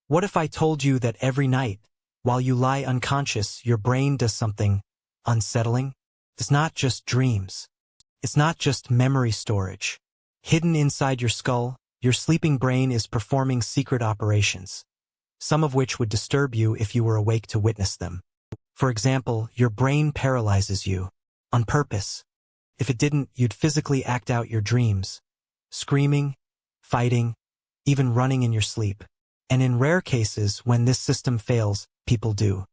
What if I told you that every night, while you lie unconscious, your brain does something unsettling? It's not just dreams. It's not just memory storage. Hidden inside your skull, your sleeping brain is performing secret operations, some of which would disturb you if you were awake to witness them. For example, your brain paralyzes you on purpose. If it didn't, you'd physically act out your dreams, screaming, fighting, even running in your sleep. And in rare cases, when this system fails, people do.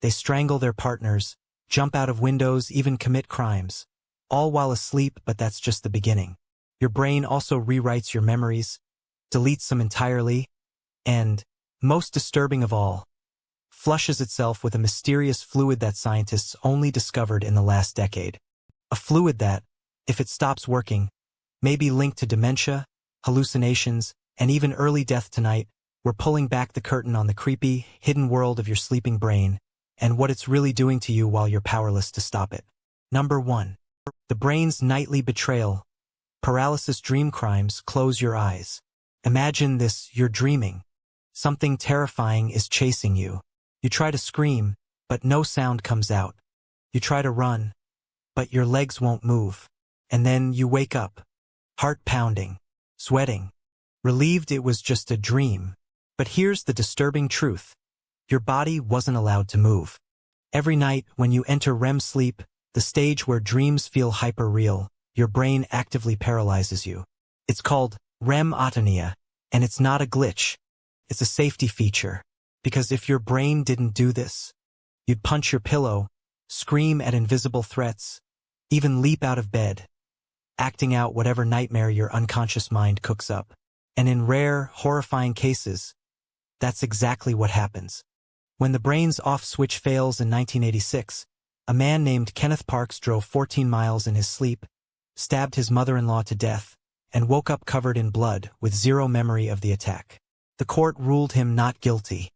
They strangle their partners, jump out of windows, even commit crimes, all while asleep, but that's just the beginning. Your brain also rewrites your memories, deletes them entirely, and, most disturbing of all, flushes itself with a mysterious fluid that scientists only discovered in the last decade. A fluid that, if it stops working, may be linked to dementia, hallucinations, and even early death. Tonight, we're pulling back the curtain on the creepy, hidden world of your sleeping brain and what it's really doing to you while you're powerless to stop it. Number 1. The brain's nightly betrayal. Paralysis dream crimes. Close your eyes. Imagine this: you're dreaming. Something terrifying is chasing you. You try to scream, but no sound comes out. You try to run, but your legs won't move. And then you wake up, heart pounding, sweating, relieved it was just a dream. But here's the disturbing truth. Your body wasn't allowed to move. Every night, when you enter REM sleep, the stage where dreams feel hyper-real, your brain actively paralyzes you. It's called REM atonia, and it's not a glitch. It's a safety feature. Because if your brain didn't do this, you'd punch your pillow, scream at invisible threats, even leap out of bed, acting out whatever nightmare your unconscious mind cooks up. And in rare, horrifying cases, that's exactly what happens. When the brain's off switch fails in 1986, a man named Kenneth Parks drove 14 miles in his sleep, stabbed his mother-in-law to death, and woke up covered in blood with zero memory of the attack. The court ruled him not guilty.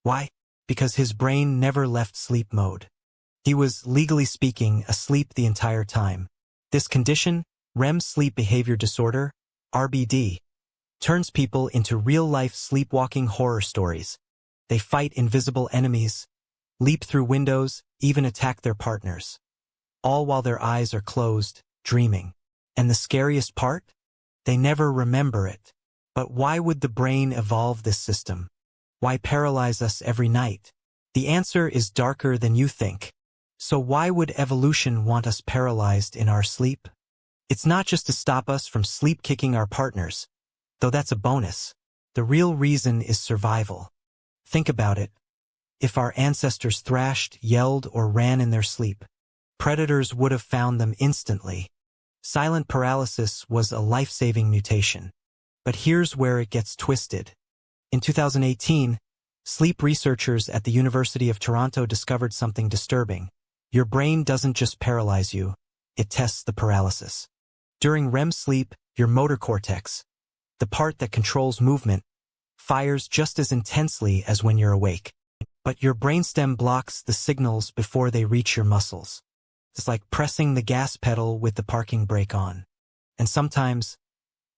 Why? Because his brain never left sleep mode. He was, legally speaking, asleep the entire time. This condition, REM sleep behavior disorder, RBD, turns people into real-life sleepwalking horror stories. They fight invisible enemies, leap through windows, even attack their partners, all while their eyes are closed, dreaming. And the scariest part? They never remember it. But why would the brain evolve this system? Why paralyze us every night? The answer is darker than you think. So why would evolution want us paralyzed in our sleep? It's not just to stop us from sleep-kicking our partners, though that's a bonus. The real reason is survival. Think about it. If our ancestors thrashed, yelled, or ran in their sleep, predators would have found them instantly. Silent paralysis was a life-saving mutation. But here's where it gets twisted. In 2018, sleep researchers at the University of Toronto discovered something disturbing. Your brain doesn't just paralyze you, it tests the paralysis. During REM sleep, your motor cortex, the part that controls movement, fires just as intensely as when you're awake. But your brainstem blocks the signals before they reach your muscles. It's like pressing the gas pedal with the parking brake on. And sometimes,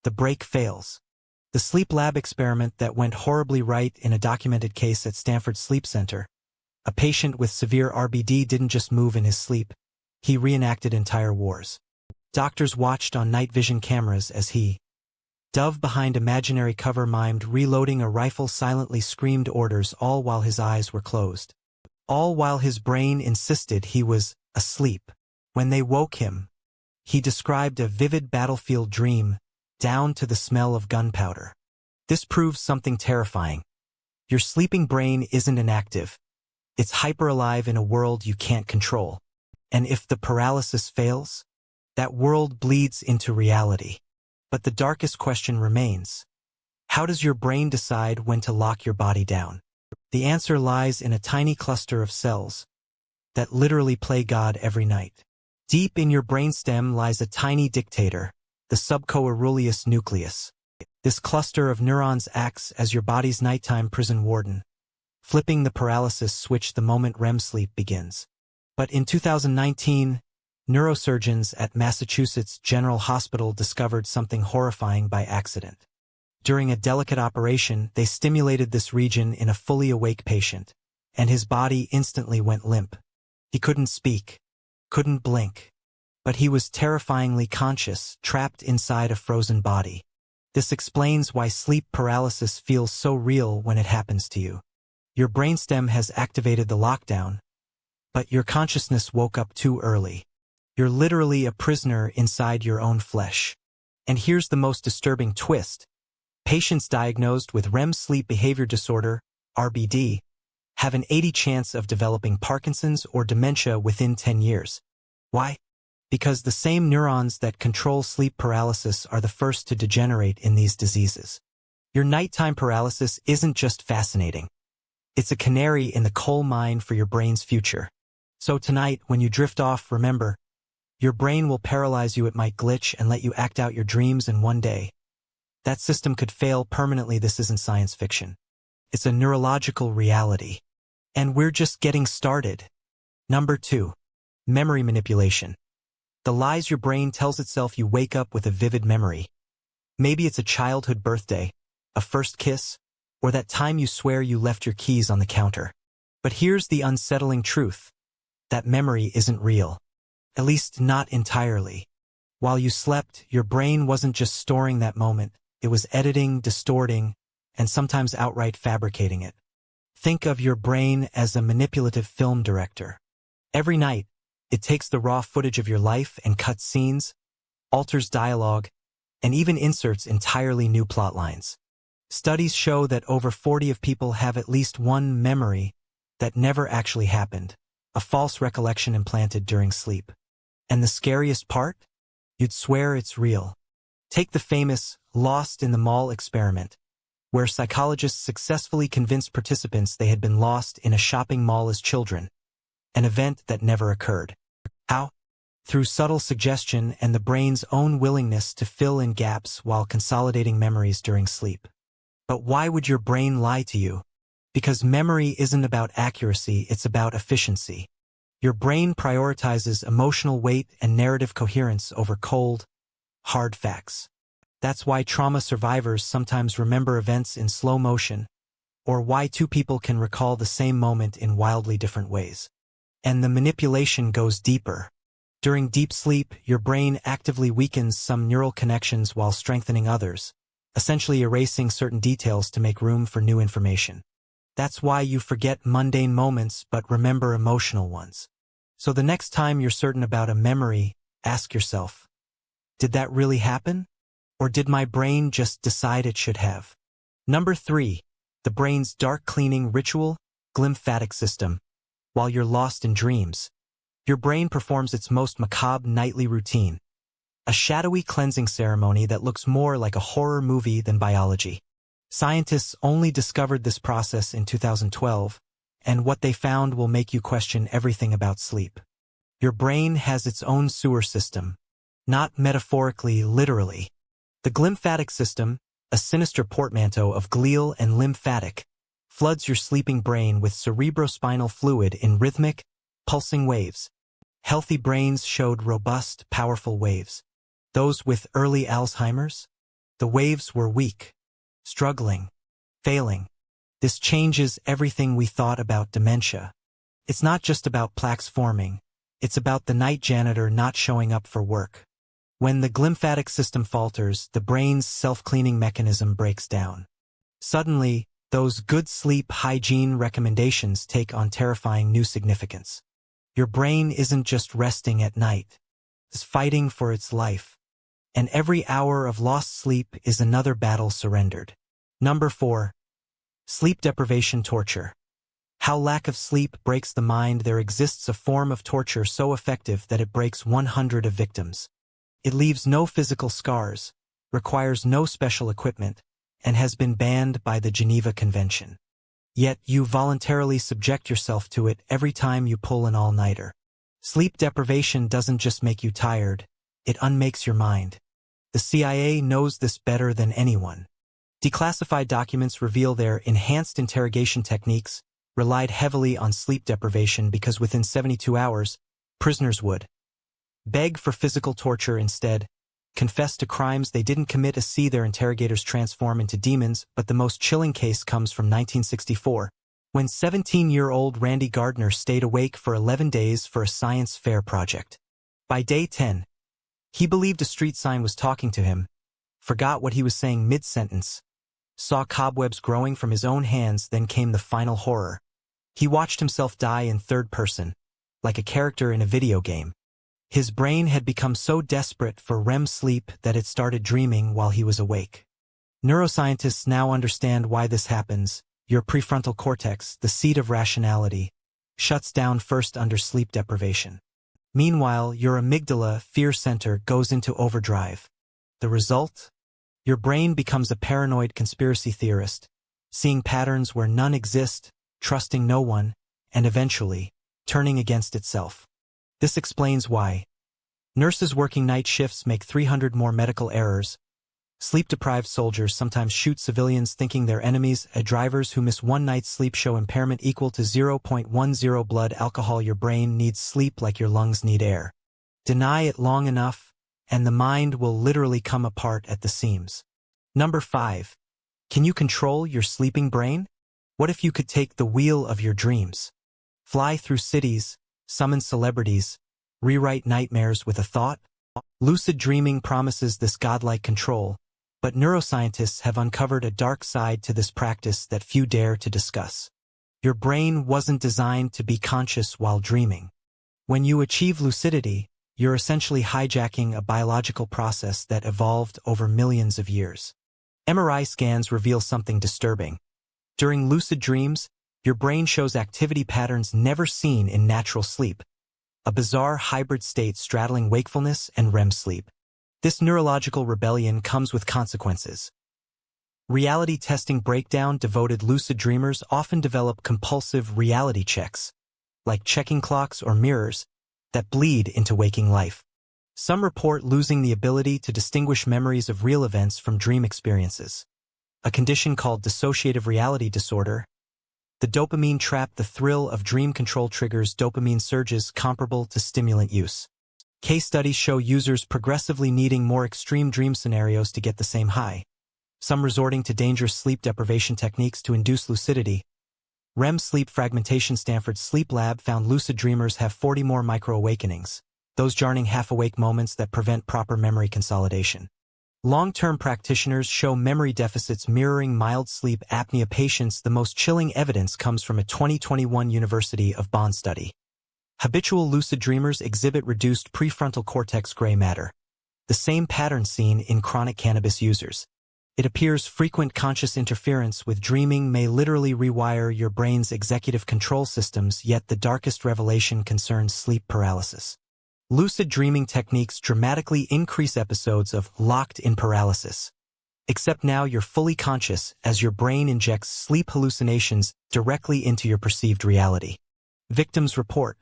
the brake fails. The sleep lab experiment that went horribly right in a documented case at Stanford Sleep Center. A patient with severe RBD didn't just move in his sleep, he reenacted entire wars. Doctors watched on night vision cameras as he dove behind imaginary cover, mimed reloading a rifle, silently screamed orders, all while his eyes were closed. All while his brain insisted he was asleep. When they woke him, he described a vivid battlefield dream, down to the smell of gunpowder. This proves something terrifying. Your sleeping brain isn't inactive. It's hyper-alive in a world you can't control. And if the paralysis fails, that world bleeds into reality. But the darkest question remains. How does your brain decide when to lock your body down? The answer lies in a tiny cluster of cells that literally play God every night. Deep in your brainstem lies a tiny dictator, the subcoeruleus nucleus. This cluster of neurons acts as your body's nighttime prison warden, flipping the paralysis switch the moment REM sleep begins. But in 2019, neurosurgeons at Massachusetts General Hospital discovered something horrifying by accident. During a delicate operation, they stimulated this region in a fully awake patient, and his body instantly went limp. He couldn't speak, couldn't blink, but he was terrifyingly conscious, trapped inside a frozen body. This explains why sleep paralysis feels so real when it happens to you. Your brainstem has activated the lockdown, but your consciousness woke up too early. You're literally a prisoner inside your own flesh. And here's the most disturbing twist. Patients diagnosed with REM sleep behavior disorder, RBD, have an 80% chance of developing Parkinson's or dementia within 10 years. Why? Because the same neurons that control sleep paralysis are the first to degenerate in these diseases. Your nighttime paralysis isn't just fascinating. It's a canary in the coal mine for your brain's future. So tonight, when you drift off, remember, your brain will paralyze you. It might glitch and let you act out your dreams in one day. That system could fail permanently. This isn't science fiction. It's a neurological reality. And we're just getting started. Number 2. Memory manipulation. The lies your brain tells itself. You wake up with a vivid memory. Maybe it's a childhood birthday, a first kiss, or that time you swear you left your keys on the counter. But here's the unsettling truth. That memory isn't real. At least not entirely. While you slept, your brain wasn't just storing that moment. It was editing, distorting, and sometimes outright fabricating it. Think of your brain as a manipulative film director. Every night, it takes the raw footage of your life and cuts scenes, alters dialogue, and even inserts entirely new plot lines. Studies show that over 40% of people have at least one memory that never actually happened, a false recollection implanted during sleep. And the scariest part? You'd swear it's real. Take the famous Lost in the Mall experiment, where psychologists successfully convinced participants they had been lost in a shopping mall as children, an event that never occurred. How? Through subtle suggestion and the brain's own willingness to fill in gaps while consolidating memories during sleep. But why would your brain lie to you? Because memory isn't about accuracy, it's about efficiency. Your brain prioritizes emotional weight and narrative coherence over cold, hard facts. That's why trauma survivors sometimes remember events in slow motion, or why two people can recall the same moment in wildly different ways. And the manipulation goes deeper. During deep sleep, your brain actively weakens some neural connections while strengthening others, essentially erasing certain details to make room for new information. That's why you forget mundane moments but remember emotional ones. So the next time you're certain about a memory, ask yourself, did that really happen? Or did my brain just decide it should have? Number 3. The brain's dark cleaning ritual, glymphatic system. While you're lost in dreams, your brain performs its most macabre nightly routine, a shadowy cleansing ceremony that looks more like a horror movie than biology. Scientists only discovered this process in 2012, and what they found will make you question everything about sleep. Your brain has its own sewer system, not metaphorically, literally. The glymphatic system, a sinister portmanteau of glial and lymphatic, floods your sleeping brain with cerebrospinal fluid in rhythmic, pulsing waves. Healthy brains showed robust, powerful waves. Those with early Alzheimer's? The waves were weak, struggling, failing. This changes everything we thought about dementia. It's not just about plaques forming, it's about the night janitor not showing up for work. When the glymphatic system falters, the brain's self-cleaning mechanism breaks down. Suddenly, those good sleep hygiene recommendations take on terrifying new significance. Your brain isn't just resting at night, it's fighting for its life. And every hour of lost sleep is another battle surrendered. Number 4. Sleep deprivation torture. How lack of sleep breaks the mind. There exists a form of torture so effective that it breaks 100 of victims. It leaves no physical scars, requires no special equipment, and has been banned by the Geneva Convention. Yet you voluntarily subject yourself to it every time you pull an all-nighter. Sleep deprivation doesn't just make you tired, it unmakes your mind. The CIA knows this better than anyone. Declassified documents reveal their enhanced interrogation techniques relied heavily on sleep deprivation because within 72 hours, prisoners would beg for physical torture instead, confess to crimes they didn't commit. See their interrogators transform into demons, but the most chilling case comes from 1964, when 17-year-old Randy Gardner stayed awake for 11 days for a science fair project. By day 10, he believed a street sign was talking to him, forgot what he was saying mid-sentence, saw cobwebs growing from his own hands. Then came the final horror. He watched himself die in third person, like a character in a video game. His brain had become so desperate for REM sleep that it started dreaming while he was awake. Neuroscientists now understand why this happens. Your prefrontal cortex, the seat of rationality, shuts down first under sleep deprivation. Meanwhile, your amygdala, fear center, goes into overdrive. The result? Your brain becomes a paranoid conspiracy theorist, seeing patterns where none exist, trusting no one, and eventually, turning against itself. This explains why nurses working night shifts make 300 more medical errors. Sleep-deprived soldiers sometimes shoot civilians thinking they're enemies. Drivers who miss one night's sleep show impairment equal to 0.10 blood alcohol. Your brain needs sleep like your lungs need air. Deny it long enough, and the mind will literally come apart at the seams. Number 5. Can you control your sleeping brain? What if you could take the wheel of your dreams? Fly through cities, summon celebrities, rewrite nightmares with a thought? Lucid dreaming promises this godlike control, but neuroscientists have uncovered a dark side to this practice that few dare to discuss. Your brain wasn't designed to be conscious while dreaming. When you achieve lucidity, you're essentially hijacking a biological process that evolved over millions of years. MRI scans reveal something disturbing. During lucid dreams, your brain shows activity patterns never seen in natural sleep, a bizarre hybrid state straddling wakefulness and REM sleep. This neurological rebellion comes with consequences. Reality testing breakdown. Devoted lucid dreamers often develop compulsive reality checks, like checking clocks or mirrors, that bleed into waking life. Some report losing the ability to distinguish memories of real events from dream experiences, a condition called dissociative reality disorder. The dopamine trap. The thrill of dream control triggers dopamine surges comparable to stimulant use. Case studies show users progressively needing more extreme dream scenarios to get the same high, some resorting to dangerous sleep deprivation techniques to induce lucidity. REM sleep fragmentation. Stanford's sleep lab found lucid dreamers have 40 more micro-awakenings, those jarring half-awake moments that prevent proper memory consolidation. Long-term practitioners show memory deficits mirroring mild sleep apnea patients. The most chilling evidence comes from a 2021 University of Bonn study. Habitual lucid dreamers exhibit reduced prefrontal cortex gray matter, the same pattern seen in chronic cannabis users. It appears frequent conscious interference with dreaming may literally rewire your brain's executive control systems, yet the darkest revelation concerns sleep paralysis. Lucid dreaming techniques dramatically increase episodes of locked-in paralysis. Except now you're fully conscious as your brain injects sleep hallucinations directly into your perceived reality. Victims report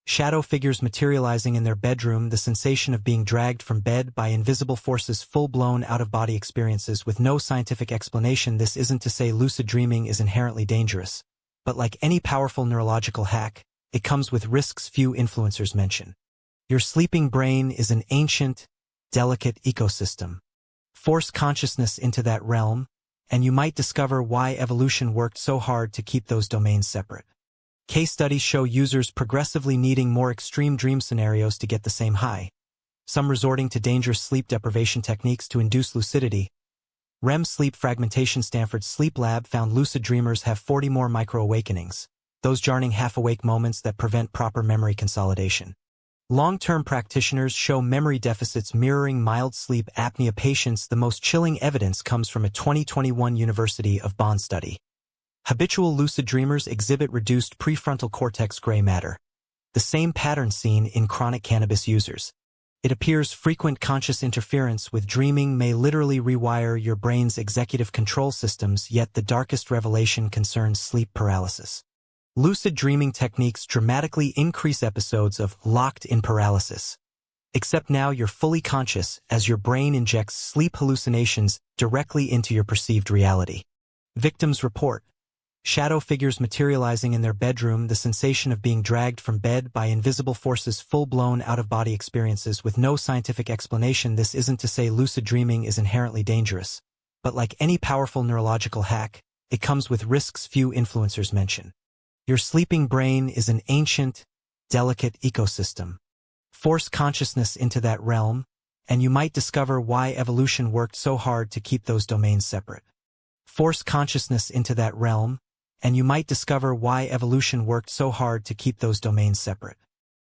shadow figures materializing in their bedroom, the sensation of being dragged from bed by invisible forces, full-blown out-of-body experiences with no scientific explanation. This isn't to say lucid dreaming is inherently dangerous, but like any powerful neurological hack, it comes with risks few influencers mention. Your sleeping brain is an ancient, delicate ecosystem. Force consciousness into that realm, and you might discover why evolution worked so hard to keep those domains separate. Case studies show users progressively needing more extreme dream scenarios to get the same high, some resorting to dangerous sleep deprivation techniques to induce lucidity. REM sleep fragmentation. Stanford's sleep lab found lucid dreamers have 40 more micro-awakenings, those jarring half-awake moments that prevent proper memory consolidation. Long-term practitioners show memory deficits mirroring mild sleep apnea patients. The most chilling evidence comes from a 2021 University of Bonn study. Habitual lucid dreamers exhibit reduced prefrontal cortex gray matter, the same pattern seen in chronic cannabis users. It appears frequent conscious interference with dreaming may literally rewire your brain's executive control systems, yet the darkest revelation concerns sleep paralysis. Lucid dreaming techniques dramatically increase episodes of locked-in paralysis. Except now you're fully conscious as your brain injects sleep hallucinations directly into your perceived reality. Victims report Shadow figures materializing in their bedroom, the sensation of being dragged from bed by invisible forces, full-blown out-of-body experiences with no scientific explanation. This isn't to say lucid dreaming is inherently dangerous, but like any powerful neurological hack, it comes with risks few influencers mention. Your sleeping brain is an ancient, delicate ecosystem. Force consciousness into that realm, and you might discover why evolution worked so hard to keep those domains separate. Force consciousness into that realm, and you might discover why evolution worked so hard to keep those domains separate.